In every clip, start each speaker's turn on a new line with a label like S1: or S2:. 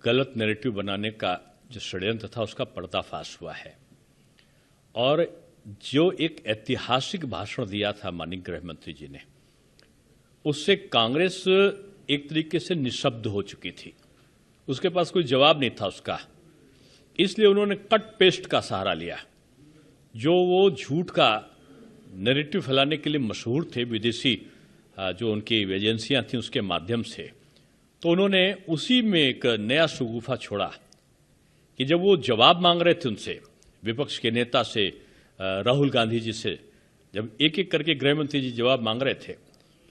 S1: गलत नैरेटिव बनाने का जो षड्यंत्र था उसका पर्दाफाश हुआ है। और जो एक ऐतिहासिक भाषण दिया था माननीय गृह मंत्री जी ने, उससे कांग्रेस एक तरीके से निशब्द हो चुकी थी, उसके पास कोई जवाब नहीं था उसका। इसलिए उन्होंने कट पेस्ट का सहारा लिया। जो वो झूठ का नैरेटिव फैलाने के लिए मशहूर थे, विदेशी जो उनकी एजेंसियां थी उसके माध्यम से, तो उन्होंने उसी में एक नया शगुफा छोड़ा कि जब वो जवाब मांग रहे थे उनसे, विपक्ष के नेता से, राहुल गांधी जी से, जब एक एक करके गृह मंत्री जी जवाब मांग रहे थे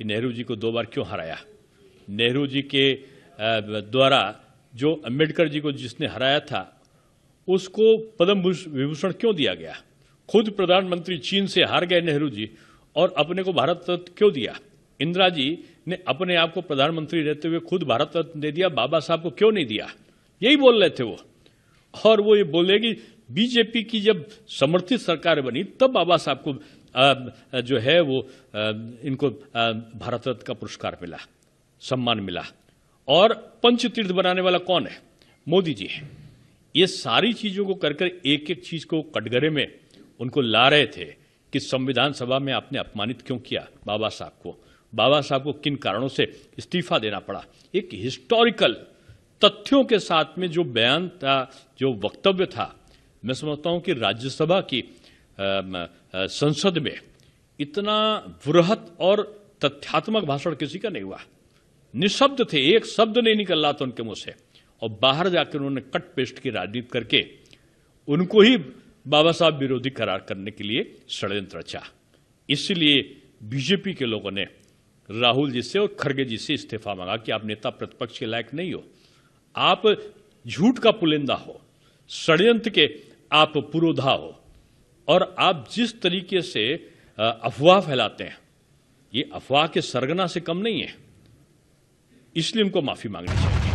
S1: कि नेहरू जी को 2 बार क्यों हराया, नेहरू जी के द्वारा जो अंबेडकर जी को जिसने हराया था उसको पद्म विभूषण क्यों दिया गया, खुद प्रधानमंत्री चीन से हार गए नेहरू जी और अपने को भारत रत्न क्यों दिया, इंदिरा जी ने अपने आप को प्रधानमंत्री रहते हुए खुद भारत रत्न दे दिया, बाबा साहब को क्यों नहीं दिया, यही बोल रहे थे वो। और वो ये बोले कि बीजेपी की जब समर्थित सरकार बनी तब बाबा साहब को जो है वो इनको भारत रत्न का पुरस्कार मिला, सम्मान मिला। और पंचतीर्थ बनाने वाला कौन है, मोदी जी। ये सारी चीजों को कर एक एक चीज को कटघरे में उनको ला रहे थे कि संविधान सभा में आपने अपमानित क्यों किया बाबा साहब को, बाबा साहब को किन कारणों से इस्तीफा देना पड़ा। एक हिस्टोरिकल तथ्यों के साथ में जो बयान था, जो वक्तव्य था, मैं समझता हूं कि राज्यसभा की संसद में इतना वृहत और तथ्यात्मक भाषण किसी का नहीं हुआ। निशब्द थे, एक शब्द नहीं निकल रहा था उनके मुंह से, और बाहर जाकर उन्होंने कट पेस्ट की राजनीति करके उनको ही बाबा साहब विरोधी करार करने के लिए षड्यंत्र रचा। इसलिए बीजेपी के लोगों ने राहुल जी से और खड़गे जी से इस्तीफा मांगा कि आप नेता प्रतिपक्ष के लायक नहीं हो, आप झूठ का पुलिंदा हो, षड्यंत्र के आप पुरोधा हो, और आप जिस तरीके से अफवाह फैलाते हैं ये अफवाह के सरगना से कम नहीं है। इसलिए उनको माफी मांगनी चाहिए।